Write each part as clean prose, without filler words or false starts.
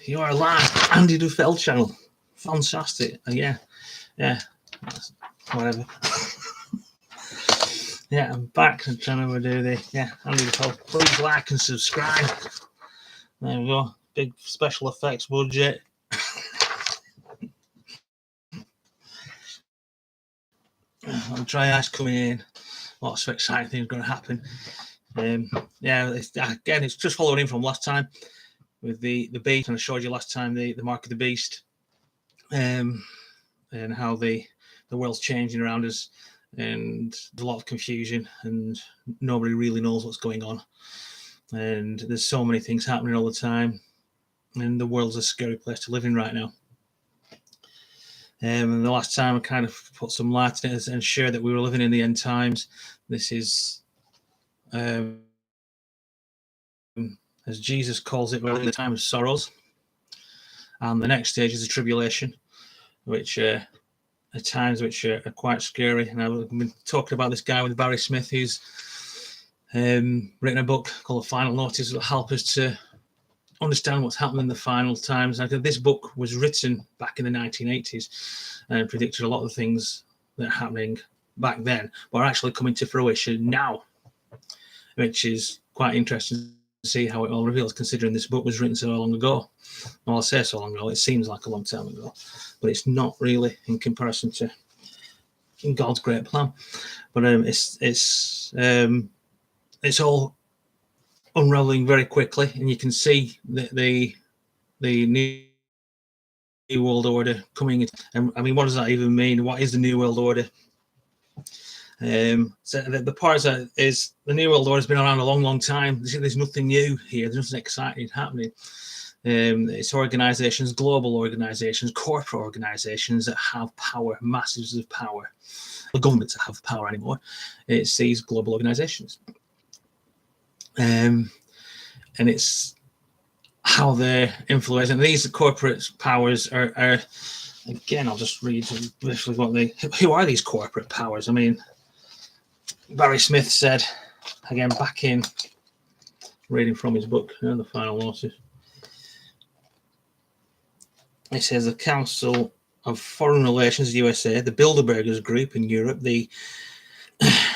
You are live, Andy Dufell channel. Fantastic. Yeah, whatever. Yeah, I'm back and trying to do the Andy Dufell. Please like and subscribe. There we go. Big special effects budget. Dry ice coming in. Lots of exciting things going to happen. Again, it's just following in from last time with the beast, and I showed you last time the mark of the beast, and how the world's changing around us, and there's a lot of confusion, and nobody really knows what's going on, and there's so many things happening all the time, and the world's a scary place to live in right now. And the last time I kind of put some light in it and shared that we were living in the end times. This is, as Jesus calls it, we're in the time of sorrows. And the next stage is the tribulation, which are times which are quite scary. And I've been talking about this guy with Barry Smith, who's written a book called The Final Notice that will help us to understand what's happening in the final times. And this book was written back in the 1980s and predicted a lot of things that are happening back then, but are actually coming to fruition now, which is quite interesting to see how it all reveals, considering this book was written so long ago. Well, I'll say so long ago, it seems like a long time ago, but it's not really in comparison to God's great plan. But it's all unraveling very quickly, and you can see the new world order coming. I mean, what does that even mean? What is the new world order? So the part that is the new world order has been around a long time. There's nothing new here. There's nothing exciting happening. It's organizations, global organizations, corporate organizations that have power, masses of power. The governments that have power anymore. It's these global organizations. And it's how they're influencing. These corporate powers are again, I'll just read briefly who are these corporate powers. I mean, Barry Smith said, again, back in reading from his book, The Final Notice, he says the Council of Foreign Relations, USA, the Bilderbergers Group in Europe, the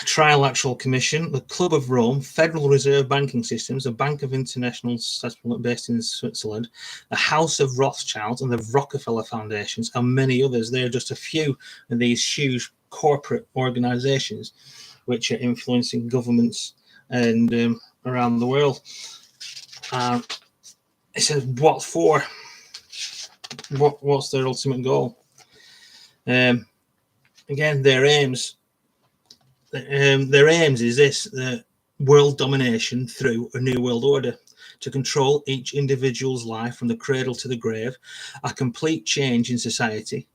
Trilateral Commission, the Club of Rome, Federal Reserve Banking Systems, the Bank of International Settlement based in Switzerland, the House of Rothschild, and the Rockefeller Foundations, and many others. They're just a few of these huge corporate organizations which are influencing governments and around the world. It says, what for? What's their ultimate goal? Again, their aims is this: world domination through a new world order, to control each individual's life from the cradle to the grave, a complete change in society,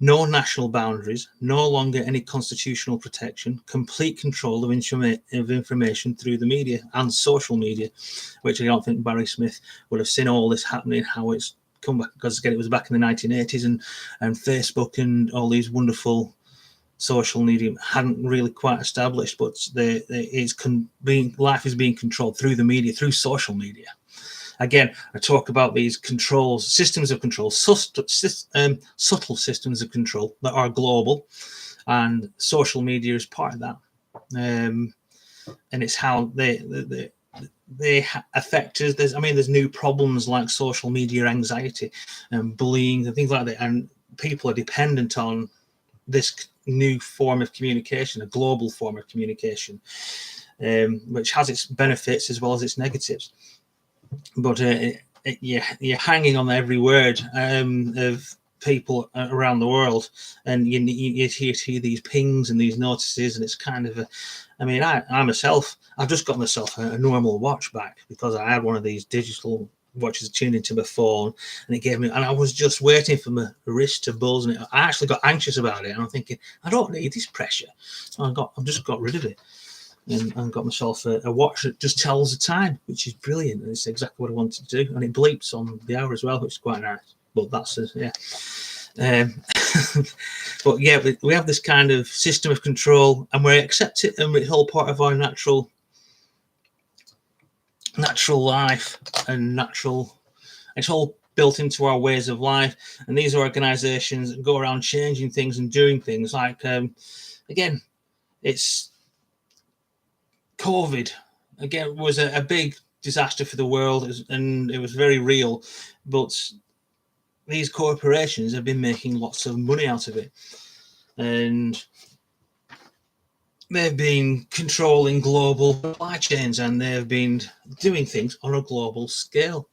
no national boundaries, no longer any constitutional protection, complete control of information through the media and social media, which I don't think Barry Smith would have seen all this happening, how it's come back, because again, it was back in the 1980s, and Facebook and all these wonderful social media hadn't really quite established, but life is being controlled through the media, through social media. Again, I talk about these controls, systems of control, subtle systems of control that are global, and social media is part of that. And it's how they affect us. There's new problems like social media anxiety and bullying and things like that, and people are dependent on this new form of communication, a global form of communication, which has its benefits as well as its negatives. But you're hanging on every word of people around the world, and you hear these pings and these notices, and it's kind of I myself, I've just got myself a normal watch back because I had one of these digital watches tuned into my phone, and it gave me, and I was just waiting for my wrist to buzz, and I actually got anxious about it, and I'm thinking, I don't need this pressure, so I've just got rid of it and got myself a watch that just tells the time, which is brilliant, and it's exactly what I wanted to do, and it bleeps on the hour as well, which is quite nice. But that's but yeah, we have this kind of system of control, and we accept it, and it's all part of our natural life and natural. It's all built into our ways of life. And these organizations go around changing things and doing things like, again, it's COVID, again, was a big disaster for the world, and it was very real. But these corporations have been making lots of money out of it. And they've been controlling global supply chains, and they've been doing things on a global scale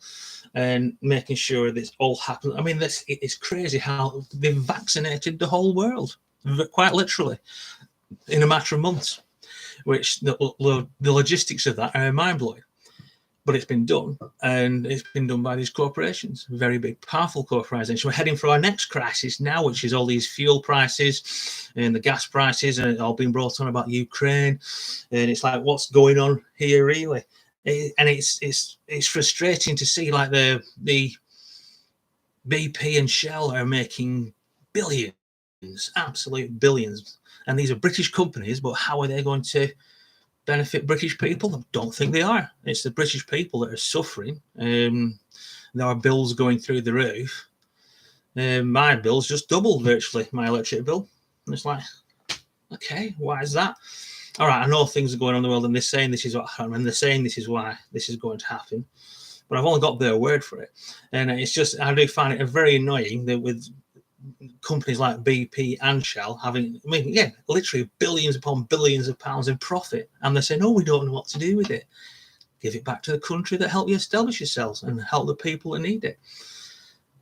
and making sure this all happens. I mean, it's crazy how they've vaccinated the whole world, quite literally, in a matter of months, which the logistics of that are mind-blowing. But it's been done, and it's been done by these corporations, very big, powerful corporations. We're heading for our next crisis now, which is all these fuel prices and the gas prices, and it all been brought on about Ukraine. And it's like, what's going on here, really? And it's frustrating to see, like, the BP and Shell are making billions, absolute billions, and these are British companies. But how are they going to benefit British people? I don't think they are. It's the British people that are suffering. There are bills going through the roof. My bill's just doubled virtually, my electric bill. And it's like, okay, why is that? All right, I know things are going on in the world, and they're saying this is what happened, and they're saying this is why this is going to happen. But I've only got their word for it. And it's just, I do find it very annoying that with companies like BP and Shell having, I mean, again, literally billions upon billions of pounds in profit, and they're saying, oh, we don't know what to do with it. Give it back to the country that helped you establish yourselves and help the people that need it.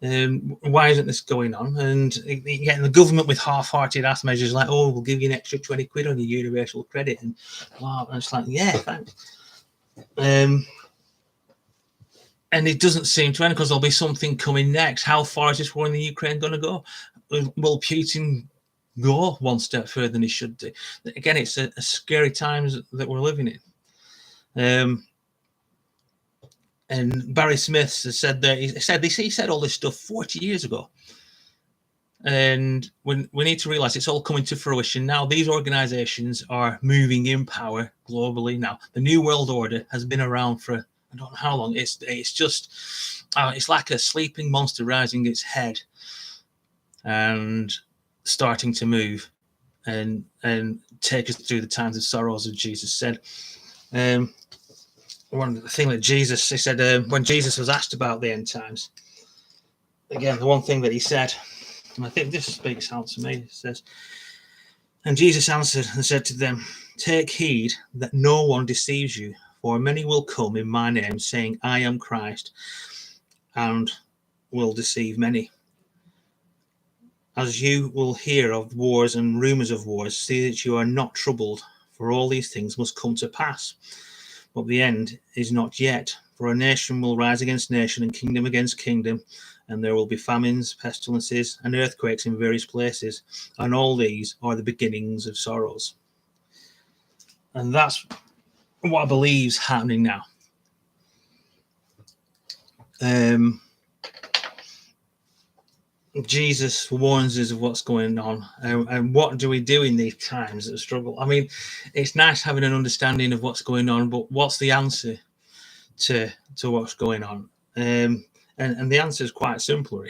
Why isn't this going on? And getting the government with half-hearted ass measures like, oh, we'll give you an extra 20 quid on your universal credit, and wow, and it's like, yeah, thanks. And it doesn't seem to end, because there'll be something coming next. How far is this war in the Ukraine going to go? Will Putin go one step further than he should do? Again, it's a scary times that we're living in. And Barry Smith has said that he said all this stuff 40 years ago. And when we need to realize it's all coming to fruition now. These organizations are moving in power globally now. The New World Order has been around for, I don't know how long. It's just, it's like a sleeping monster rising its head and starting to move and take us through the times of sorrows, as Jesus said. One of the thing that Jesus, he said, when Jesus was asked about the end times, again, the one thing that he said, and I think this speaks out to me, it says, and Jesus answered and said to them, take heed that no one deceives you, for many will come in my name, saying, I am Christ, and will deceive many. As you will hear of wars and rumors of wars, see that you are not troubled, for all these things must come to pass. But the end is not yet, for a nation will rise against nation and kingdom against kingdom, and there will be famines, pestilences, and earthquakes in various places, and all these are the beginnings of sorrows. And that's what I believe is happening now. Jesus warns us of what's going on, and what do we do in these times of struggle? I mean, it's nice having an understanding of what's going on, but what's the answer to what's going on? And the answer is quite simple,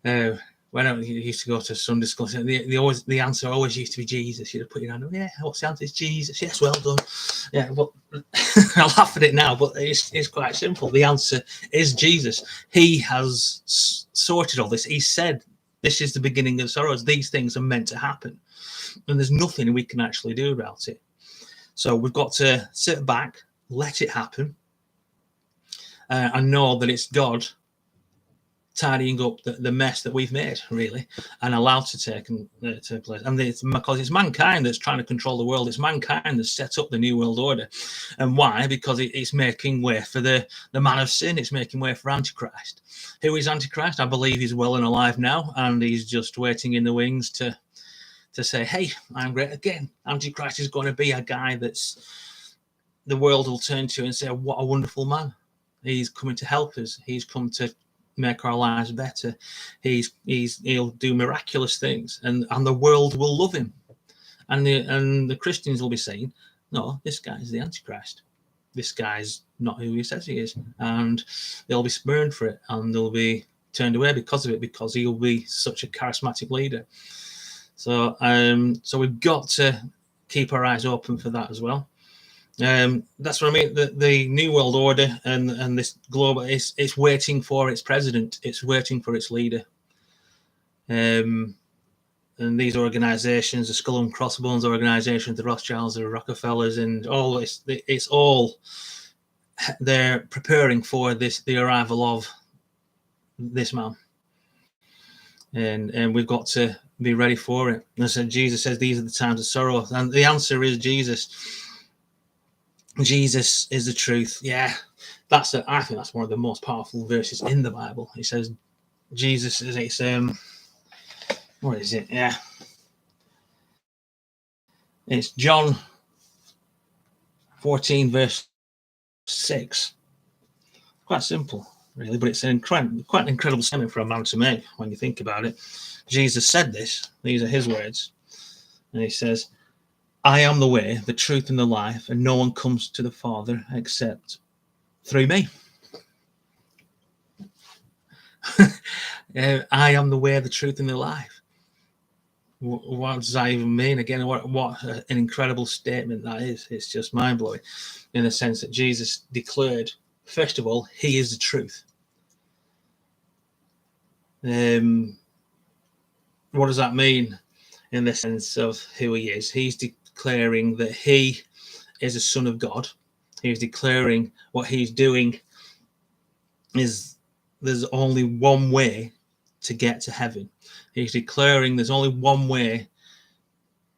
really. When I used to go to Sunday school, the answer always used to be Jesus. You'd put your hand up, yeah, what's the answer? It's Jesus. Yes, well done. Yeah, but I laugh at it now, but it's quite simple. The answer is Jesus. He has sorted all this. He said, this is the beginning of sorrows. These things are meant to happen, and there's nothing we can actually do about it. So we've got to sit back, let it happen, and know that it's God tidying up the mess that we've made, really, and allowed to take place. And because it's mankind that's trying to control the world. It's mankind that's set up the New World Order. And why? Because it's making way for the man of sin. It's making way for Antichrist. Who is Antichrist? I believe he's well and alive now, and he's just waiting in the wings to say, hey, I'm great again. Antichrist is going to be a guy that's the world will turn to and say, what a wonderful man. He's coming to help us. He's come to make our lives better. He'll do miraculous things, and the world will love him, and the Christians will be saying, no, this guy is the Antichrist. this guy's not who he says he is, and they'll be spurned for it, and they'll be turned away because of it, because he'll be such a charismatic leader. So we've got to keep our eyes open for that as well. That's what I mean. The New World Order and this global, it's waiting for its president. It's waiting for its leader. And these organizations, the Skull and Crossbones organizations, the Rothschilds, the Rockefellers, and all this, it's all, they're preparing for the arrival of this man. And we've got to be ready for it. And so Jesus says, these are the times of sorrow. And the answer is Jesus. Jesus is the truth. Yeah, I think that's one of the most powerful verses in the Bible. It says Jesus is, it's what is it? Yeah, it's John 14 verse 6. Quite simple, really, but it's quite an incredible statement for a man to make when you think about it. Jesus said this. These are his words, and he says, I am the way, the truth, and the life, and no one comes to the Father except through me. I am the way, the truth, and the life. What does that even mean? Again, what an incredible statement that is. It's just mind-blowing in the sense that Jesus declared, first of all, he is the truth. What does that mean in the sense of who he is? He's declaring that he is a son of God. He's declaring what he's doing is there's only one way to get to heaven. He's declaring there's only one way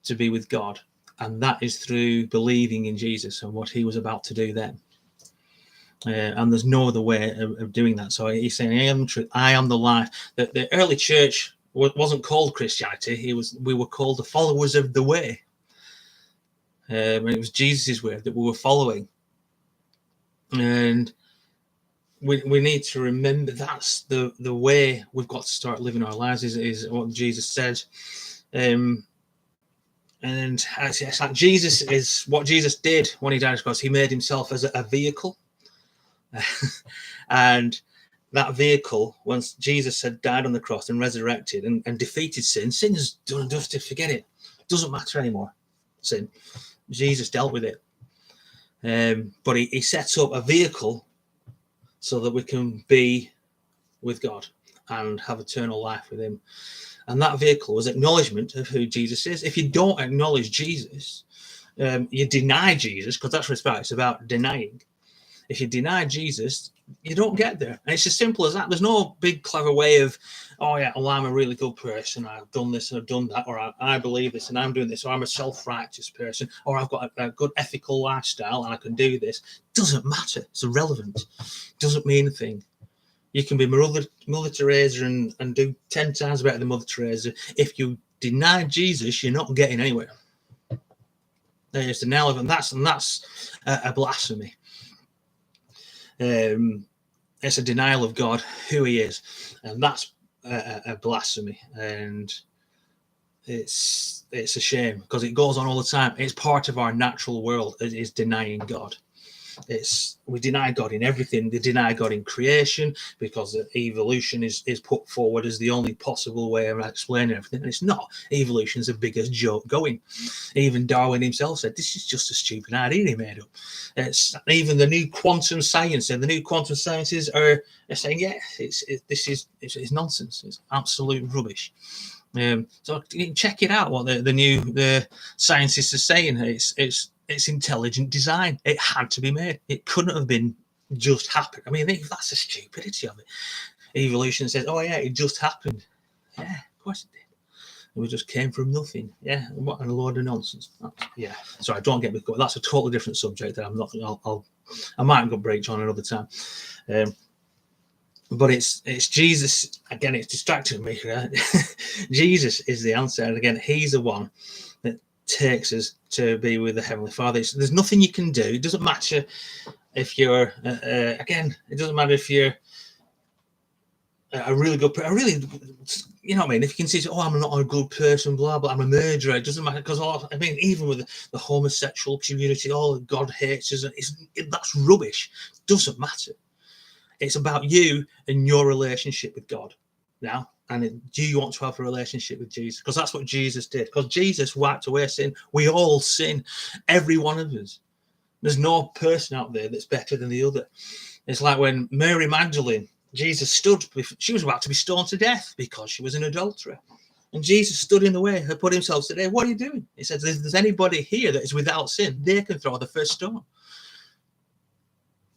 to be with God, and that is through believing in Jesus and what he was about to do then. And there's no other way of doing that. So he's saying, I am the truth, I am the life. The early church wasn't called Christianity. We were called the followers of the way. And it was Jesus' way that we were following. And we need to remember that's the way we've got to start living our lives, is what Jesus said. And it's like Jesus is what Jesus did when he died on the cross. He made himself as a vehicle. And that vehicle, once Jesus had died on the cross and resurrected and defeated sin's done and dusted, forget it. Doesn't matter anymore, sin. Jesus dealt with it. But he set up a vehicle so that we can be with God and have eternal life with him. And that vehicle was acknowledgement of who Jesus is. If you don't acknowledge Jesus, you deny Jesus, because that's what it's about. It's about denying. If you deny Jesus, you don't get there. And it's as simple as that. There's no big clever way of, oh yeah, well, I'm a really good person, I've done this and I've done that, or I believe this and I'm doing this, or I'm a self-righteous person, or I've got a good ethical lifestyle and I can do this. Doesn't matter. It's irrelevant. Doesn't mean a thing. You can be Mother Teresa and do 10 times better than Mother Teresa. If you deny Jesus, you're not getting anywhere. There's the nail of it, and that's a blasphemy. It's a denial of God, who he is, and that's a blasphemy, and it's a shame because it goes on all the time. It's part of our natural world. It is denying God. We deny God in everything. They deny God in creation because evolution is put forward as the only possible way of explaining everything, and it's not. Evolution is the biggest joke going. Even Darwin himself said this is just a stupid idea he made up. It's even the new quantum science and the new quantum sciences are saying, yeah, it's nonsense. It's absolute rubbish. So you can check it out. What the scientists are saying. It's intelligent design. It had to be made. It couldn't have been just happened. I mean, that's the stupidity of it. Evolution says, oh yeah, it just happened. Yeah, of course it did. We just came from nothing. Yeah, what a load of nonsense. Yeah, sorry, don't get me going. That's a totally different subject that I'm not. I might go break on another time. But it's Jesus again. It's distracting me. Right? Jesus is the answer, and again, he's the one that takes us to be with the Heavenly Father. There's nothing you can do. It doesn't matter if you're again. It doesn't matter if you're a really good, a really, you know what I mean? If you can say, oh, I'm not a good person, blah, blah, I'm a murderer, it doesn't matter. Because, I mean, even with the homosexual community, oh, God hates us, that's rubbish. Doesn't matter. It's about you and your relationship with God now. And do you want to have a relationship with Jesus? Because that's what Jesus did. Because Jesus wiped away sin. We all sin, every one of us. There's no person out there that's better than the other. It's like when Mary Magdalene, Jesus stood, she was about to be stoned to death because she was an adulterer. And Jesus stood in the way and put himself today. What are you doing? He said, if there's anybody here that is without sin, they can throw the first stone.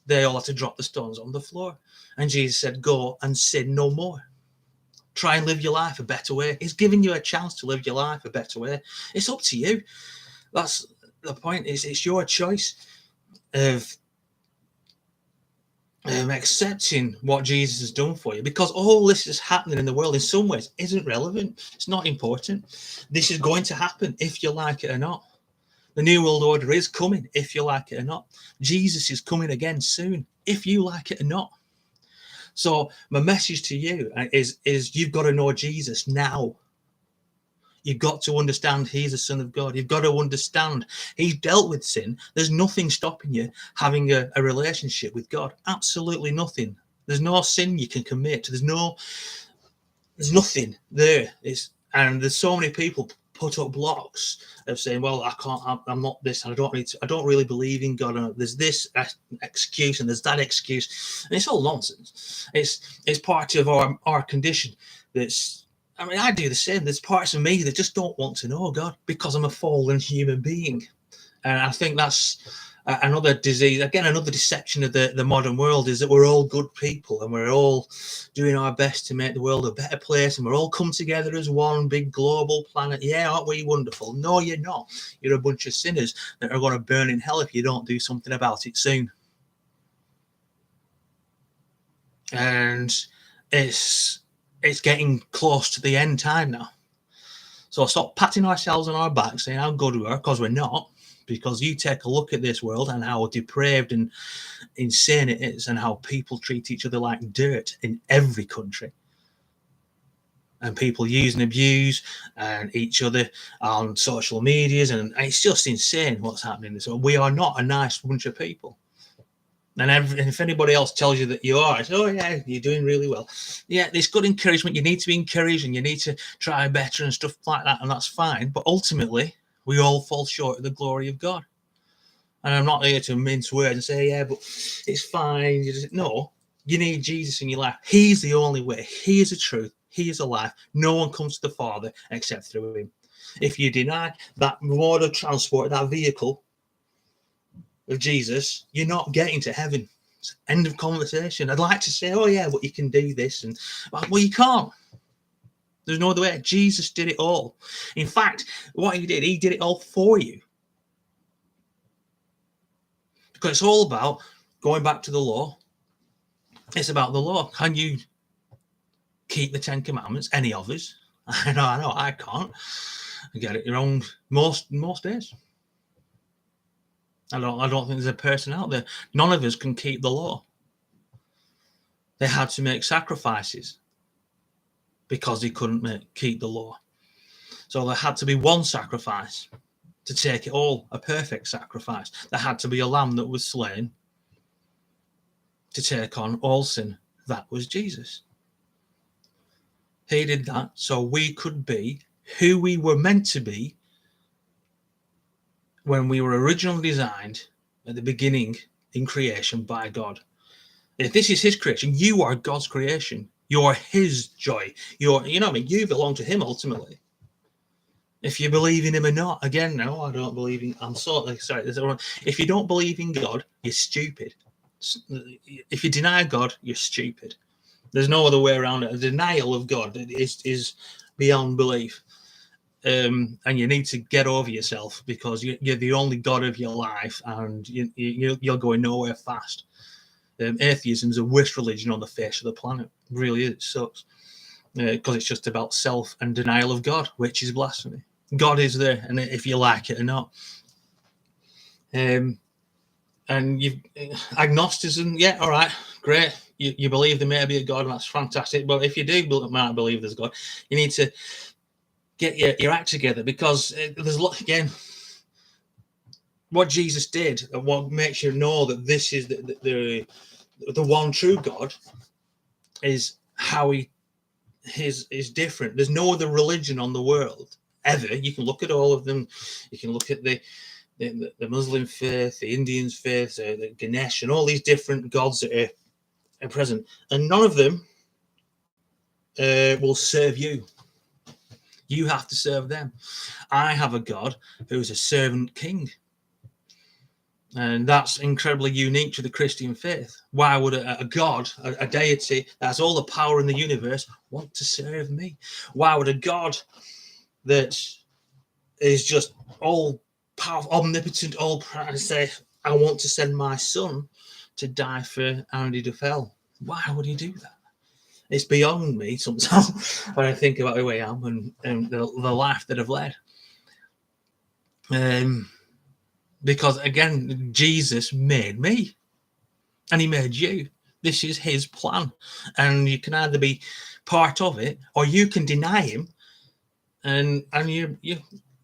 They all had to drop the stones on the floor. And Jesus said, go and sin no more. Try and live your life a better way. He's giving you a chance to live your life a better way. It's up to you. That's the point. It's your choice of accepting what Jesus has done for you, because all this is happening in the world in some ways isn't relevant. It's not important. This is going to happen if you like it or not. The New World Order is coming if you like it or not. Jesus is coming again soon if you like it or not. So my message to you is you've got to know Jesus now. You've got to understand he's the Son of God. You've got to understand he's dealt with sin. There's nothing stopping you having a relationship with God. Absolutely nothing. There's no sin you can commit. There's nothing there. And there's so many people put up blocks of saying, well, I can't, I'm not this, and I don't really believe in God, and there's this excuse and there's that excuse, and it's all nonsense. It's part of our condition. I mean, I do the same. There's parts of me that just don't want to know God because I'm a fallen human being. And I think that's another disease, again, another deception of the modern world, is that we're all good people and we're all doing our best to make the world a better place, and we're all come together as one big global planet. Yeah, aren't we wonderful? No, you're not. You're a bunch of sinners that are going to burn in hell if you don't do something about it soon. And it's getting close to the end time now. So stop patting ourselves on our back saying how good we are, because we're not. Because you take a look at this world and how depraved and insane it is, and how people treat each other like dirt in every country. And people use and abuse and each other on social medias, and it's just insane what's happening. So we are not a nice bunch of people. And if anybody else tells you that you are, it's, oh yeah, you're doing really well. Yeah, there's good encouragement. You need to be encouraged and you need to try better and stuff like that, and that's fine. But ultimately, we all fall short of the glory of God. And I'm not here to mince words and say, yeah, but it's fine. No, you need Jesus in your life. He's the only way. He is the truth. He is the life. No one comes to the Father except through him. If you deny that mode of transport, that vehicle of Jesus, you're not getting to heaven. It's end of conversation. I'd like to say, oh yeah, but you can do this, and well, you can't. There's no other way. Jesus did it all. In fact, what he did it all for you. Because it's all about going back to the law. It's about the law. Can you keep the 10 Commandments? Any of us? I know, I can't. I get it wrong most days. I don't think there's a person out there. None of us can keep the law. They had to make sacrifices because they couldn't keep the law. So there had to be one sacrifice to take it all, a perfect sacrifice. There had to be a lamb that was slain to take on all sin. That was Jesus. He did that so we could be who we were meant to be when we were originally designed at the beginning in creation by God. If this is his creation, you are God's creation. You're his joy. You know what I mean? You belong to him ultimately. If you believe in him or not, again, no, I don't believe in. I'm sorry. If you don't believe in God, you're stupid. If you deny God, you're stupid. There's no other way around it. A denial of God is beyond belief. And you need to get over yourself, because you're the only God of your life, and you're going nowhere fast. Atheism is the worst religion on the face of the planet. It really is. It sucks. Because it's just about self and denial of God, which is blasphemy. God is there, and if you like it or not. And And you've agnosticism, yeah, all right, great. You believe there may be a God, and that's fantastic. But if you might believe there's God, you need to get your act together, because there's a lot, again, what Jesus did and what makes you know that this is the one true God is how he is different. There's no other religion on the world ever. You can look at all of them. You can look at the Muslim faith, the Indian faith, the Ganesh, and all these different gods that are present, and none of them will serve you. You have to serve them. I have a God who's a servant king, and that's incredibly unique to the Christian faith. Why would a God, a deity that has all the power in the universe, want to serve me? Why would a God that is just all powerful, omnipotent, all powerful, say, I want to send my son to die for Andy Dufell? Why would he do that? It's beyond me sometimes when I think about who I am and the life that I've led. Because again, Jesus made me, and he made you. This is his plan, and you can either be part of it or you can deny him, and you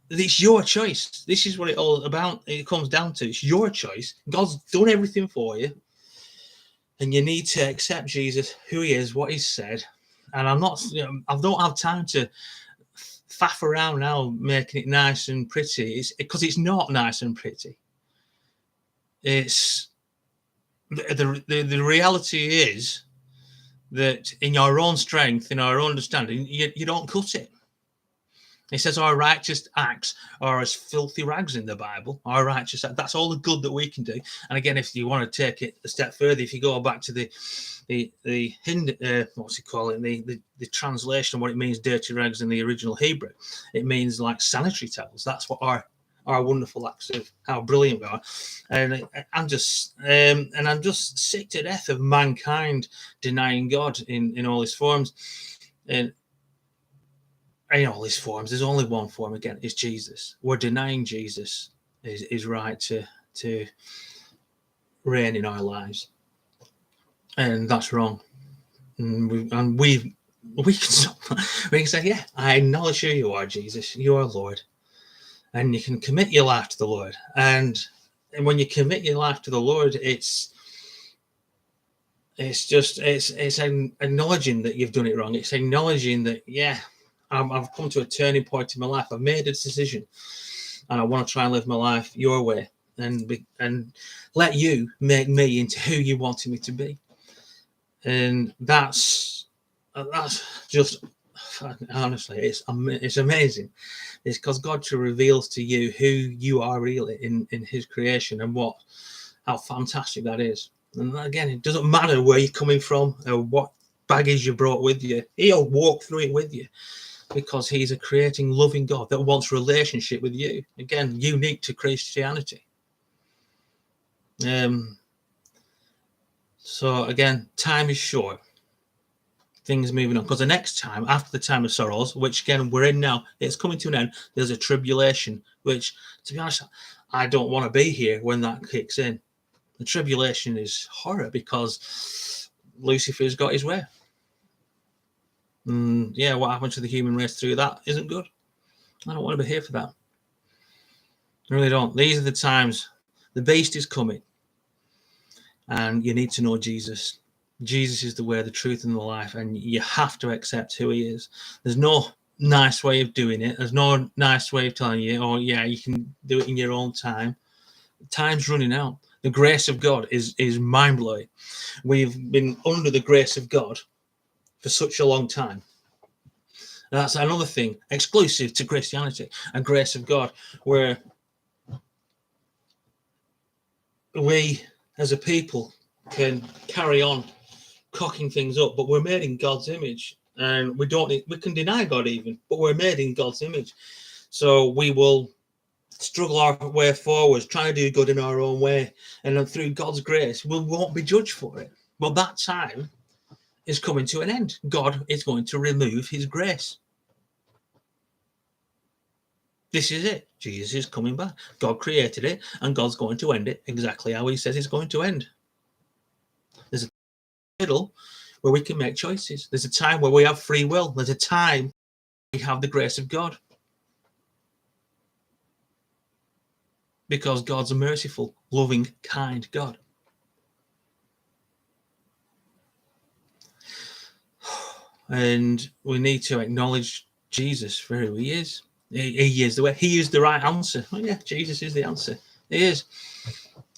it's your choice. This is what it all about. It comes down to, it's your choice. God's done everything for you, and you need to accept Jesus, who he is, what he's said. And I don't have time to faff around now making it nice and pretty. It's because it's not nice and pretty. It's the reality is that in your own strength, in our own understanding, you don't cut it. It says our righteous acts are as filthy rags in the Bible. Our righteous acts, that's all the good that we can do. And again, if you want to take it a step further, if you go back to the Hindu, what's it called, the translation of what it means, dirty rags, in the original Hebrew, it means like sanitary towels. That's what our wonderful acts of how brilliant we are. And I'm just sick to death of mankind denying God in all his forms. And in all his forms, there's only one form, again, it's Jesus. We're denying Jesus is right to reign in our lives, and that's wrong. We can stop. We can say, yeah, I acknowledge who you are, Jesus. You are Lord, and you can commit your life to the Lord. And when you commit your life to the Lord, it's acknowledging that you've done it wrong. It's acknowledging that, yeah, I've come to a turning point in my life. I've made a decision, and I want to try and live my life your way, and let you make me into who you wanted me to be. And that's just, honestly, it's amazing. It's because God reveals to you who you are really in his creation, and how fantastic that is. And again, it doesn't matter where you're coming from or what baggage you brought with you. He'll walk through it with you, because he's a creating, loving God that wants relationship with you. Again, unique to Christianity. So again, time is short. Things moving on, because the next time, after the time of sorrows, which again we're in now, it's coming to an end. There's a tribulation, which, to be honest, I don't want to be here when that kicks in. The tribulation is horror, because Lucifer's got his way. Yeah, what happened to the human race through that isn't good. I don't want to be here for that. I really don't. These are the times. The beast is coming, and you need to know Jesus. Jesus is the way, the truth, and the life, and you have to accept who he is. There's no nice way of doing it. There's no nice way of telling you, oh yeah, you can do it in your own time. Time's running out. The grace of God is mind-blowing. We've been under the grace of God for such a long time. And that's another thing exclusive to Christianity, and grace of God, where we as a people can carry on cocking things up, but we're made in God's image, and we can deny God even, but we're made in God's image. So we will struggle our way forwards, trying to do good in our own way, and then through God's grace, we won't be judged for it. But that time is coming to an end. God is going to remove his grace. This is it. Jesus is coming back. God created it, and God's going to end it exactly how he says he's going to end. There's a middle where we can make choices. There's a time where we have free will. There's a time we have the grace of God. Because God's a merciful, loving, kind God. And we need to acknowledge Jesus for who he is. He is the way. He is the right answer. Oh, yeah, Jesus is the answer. He is.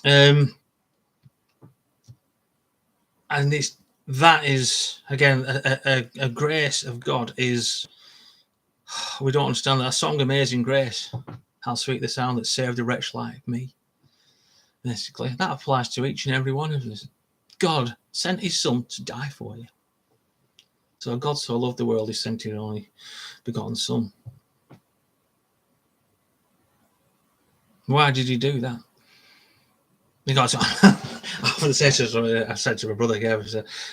And that is, again, a grace of God is, we don't understand that song, Amazing Grace. How sweet the sound that saved a wretch like me. Basically, that applies to each and every one of us. God sent his son to die for you. So God so loved the world, he sent his only begotten son. Why did he do that? Because I said to my brother,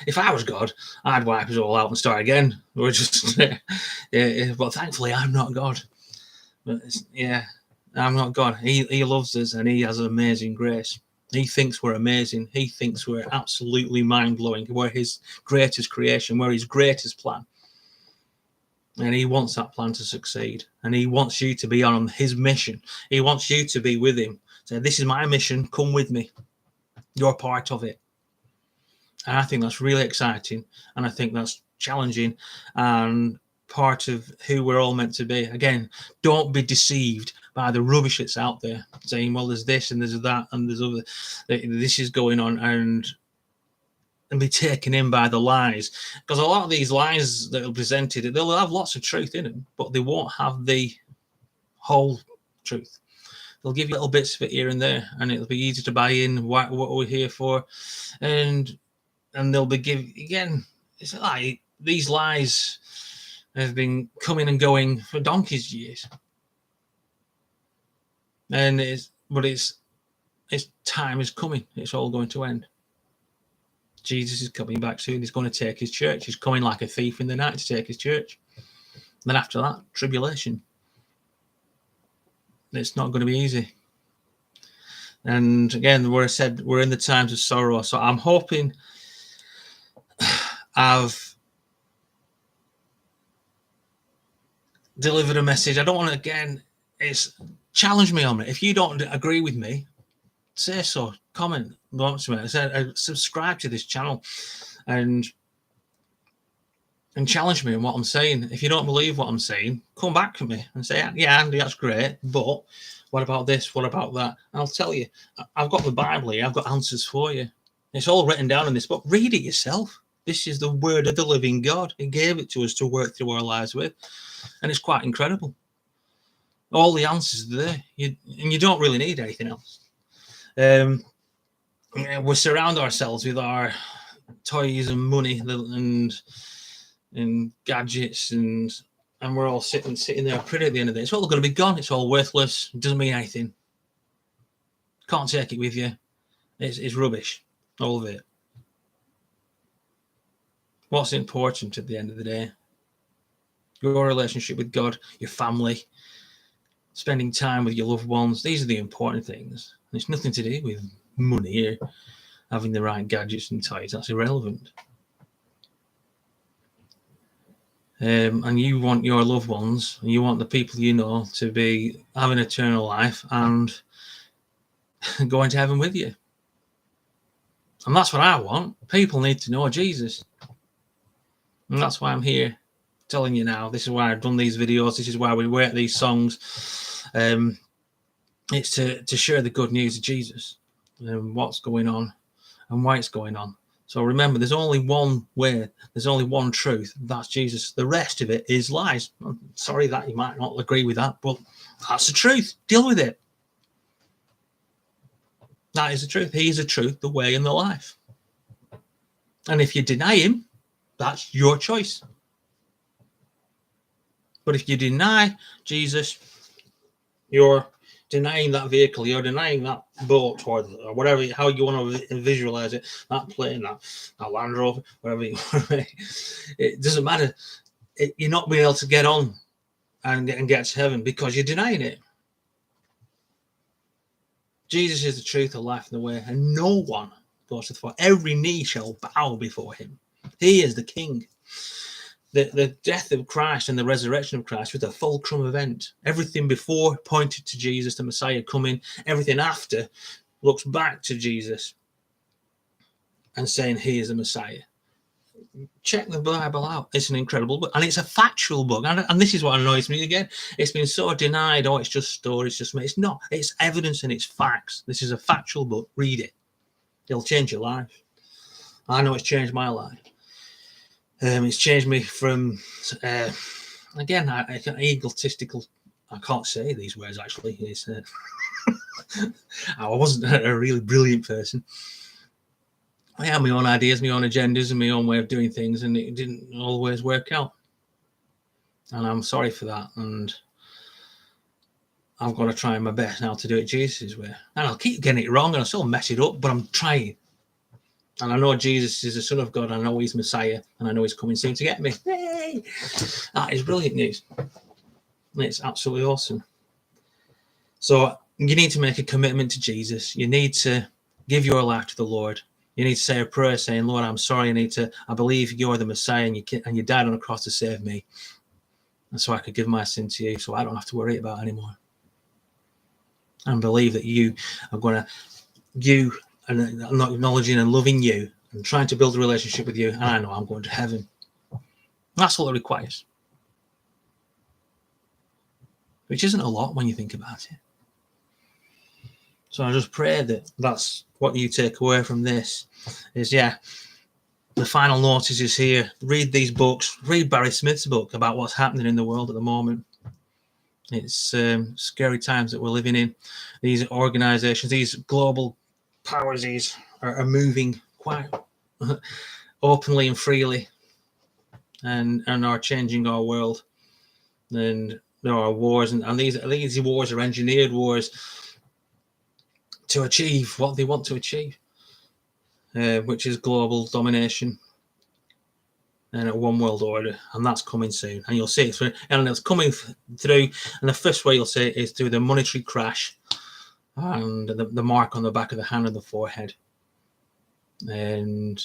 if I was God, I'd wipe us all out and start again. We're just, but thankfully, I'm not God. But I'm not God. He loves us, and he has an amazing grace. He thinks we're amazing. He thinks we're absolutely mind-blowing. We're his greatest creation. We're his greatest plan. And he wants that plan to succeed. And he wants you to be on his mission. He wants you to be with him. So this is my mission. Come with me. You're part of it. And I think that's really exciting. And I think that's challenging and part of who we're all meant to be. Again, don't be deceived by the rubbish that's out there, saying, well, there's this and there's that and there's other, this is going on, and be taken in by the lies. Because a lot of these lies that are presented, they'll have lots of truth in them, but they won't have the whole truth. They'll give you little bits of it here and there, and it'll be easy to buy in what we're here for. And they'll be again, it's like these lies have been coming and going for donkey's years. And it's time is coming. It's all going to end. Jesus is coming back soon. He's going to take his church. He's coming like a thief in the night to take his church. And then after that, tribulation. It's not going to be easy. And again, where I said we're in the times of sorrow. So I'm hoping I've delivered a message. I don't want to, again, it's challenge me on it. If you don't agree with me, say so. Comment. I said, subscribe to this channel and challenge me on what I'm saying. If you don't believe what I'm saying, come back to me and say, yeah, Andy, that's great, but what about this? What about that? And I'll tell you, I've got the Bible here. I've got answers for you. It's all written down in this book. Read it yourself. This is the word of the living God. He gave it to us to work through our lives with. And it's quite incredible. All the answers are there. And you don't really need anything else. We surround ourselves with our toys and money and gadgets, and we're all sitting there pretty at the end of it. It's all going to be gone. It's all worthless. It doesn't mean anything. Can't take it with you. It's rubbish. All of it. What's important at the end of the day? Your relationship with God, your family, spending time with your loved ones. These are the important things. It's nothing to do with money or having the right gadgets and toys. That's irrelevant. And you want your loved ones, and you want the people you know to be having eternal life and going to heaven with you. And that's what I want. People need to know Jesus. And that's why I'm here telling you now. This is why I've done these videos. This is why we work these songs. It's to share the good news of Jesus and what's going on and why it's going on. So remember, there's only one way, there's only one truth. That's Jesus. The rest of it is lies. I'm sorry that you might not agree with that, but that's the truth. Deal with it. That is the truth. He is the truth, the way, and the life. And if you deny him, that's your choice. But if you deny Jesus, you're denying that vehicle, you're denying that boat, or whatever, how you want to visualize it, that plane, that Land Rover, whatever you want to make. It doesn't matter. You're not being able to get on and get to heaven because you're denying it. Jesus is the truth, the life, and the way, and no one goes to the Father. Every knee shall bow before him. He is the King. The death of Christ and the resurrection of Christ was a fulcrum event. Everything before pointed to Jesus, the Messiah coming. Everything after looks back to Jesus and saying he is the Messiah. Check the Bible out. It's an incredible book, and it's a factual book. And this is what annoys me again. It's been so denied. Oh, it's just stories. It's not. It's evidence and it's facts. This is a factual book. Read it. It'll change your life. I know it's changed my life. It's changed me from, again, egotistical. I can't say these words actually. It's, I wasn't a really brilliant person. I had my own ideas, my own agendas, and my own way of doing things, and it didn't always work out. And I'm sorry for that. And I've got to try my best now to do it Jesus' way. And I'll keep getting it wrong, and I'll still mess it up, but I'm trying. And I know Jesus is the Son of God. I know he's Messiah, and I know he's coming soon to get me. Yay! That is brilliant news. It's absolutely awesome. So you need to make a commitment to Jesus. You need to give your life to the Lord. You need to say a prayer saying, Lord, I'm sorry. I believe you're the Messiah, and you died on the cross to save me. And so I could give my sin to you, so I don't have to worry about it anymore. And believe that you are going to, and not acknowledging and loving you and trying to build a relationship with you, and I know I'm going to heaven. That's all it requires. Which isn't a lot when you think about it. So I just pray that that's what you take away from this is, the final notice is here. Read these books. Read Barry Smith's book about what's happening in the world at the moment. It's scary times that we're living in. These organizations, these global powers, these are moving quite openly and freely and are changing our world. And there are wars, and these wars are engineered wars to achieve what they want to achieve, which is global domination and a one world order, and that's coming soon. And you'll see it through, and it's coming through. And the first way you'll see it is through the monetary crash and the mark on the back of the hand and the forehead, and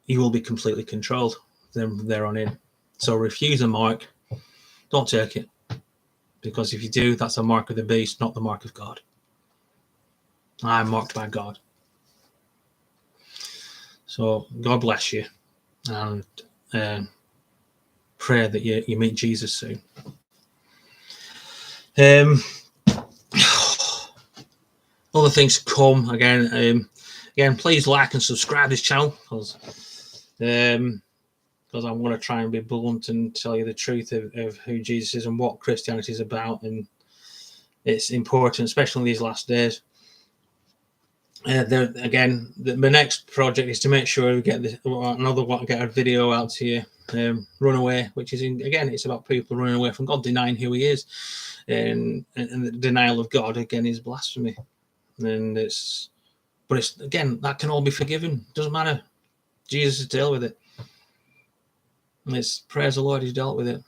you will be completely controlled there on in. So refuse a mark. Don't take it, because if you do, that's a mark of the beast, not the mark of God. I'm marked by God. So God bless you, and pray that you meet Jesus soon. Other things to come again. Please like and subscribe this channel, because I'm going to try and be blunt and tell you the truth of who Jesus is and what Christianity is about, and it's important, especially in these last days. The next project is to make sure we get get a video out to you. Runaway, which is it's about people running away from God, denying who he is, and the denial of God again is blasphemy. And it's that can all be forgiven. Doesn't matter. Jesus has dealt with it. And it's praise the Lord, he's dealt with it.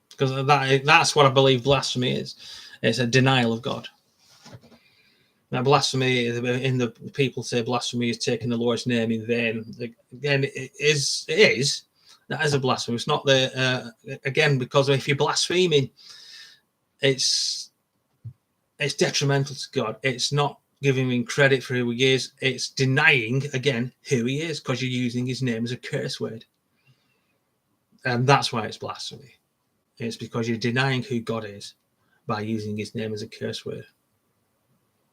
Because that's what I believe blasphemy is. It's a denial of God. Now, blasphemy, in the people say blasphemy is taking the Lord's name in vain. Again, it is. That is a blasphemy. It's not because if you're blaspheming, it's detrimental to God. It's not giving him credit for who he is. It's denying, again, who he is, because you're using his name as a curse word. And that's why it's blasphemy. It's because you're denying who God is by using his name as a curse word.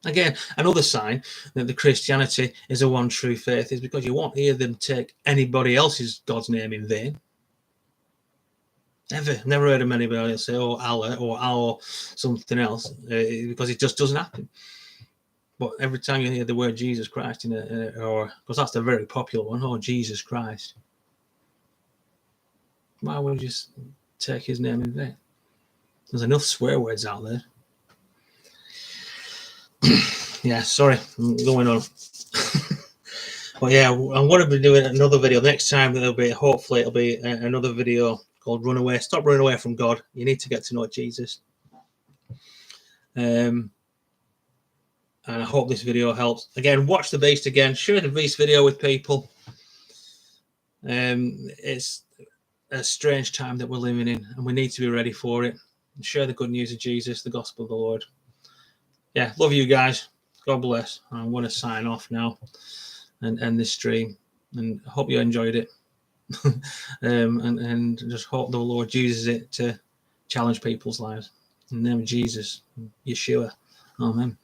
Again, another sign that the Christianity is a one true faith is because you won't hear them take anybody else's God's name in vain. Never heard of anybody else say, oh, Allah or something else, because it just doesn't happen. But every time you hear the word Jesus Christ because that's the very popular one, oh, Jesus Christ, why would you just take his name in vain? There's enough swear words out there. Sorry, I'm going on. But I'm going to be doing another video next time. Hopefully it'll be another video called Run Away. Stop running away from God. You need to get to know Jesus. And I hope this video helps. Again, watch the Beast again. Share the Beast video with people. It's a strange time that we're living in, and we need to be ready for it. Share the good news of Jesus, the gospel of the Lord. Yeah, love you guys. God bless. I want to sign off now and end this stream. And I hope you enjoyed it. and just hope the Lord uses it to challenge people's lives. In the name of Jesus, Yeshua. Amen.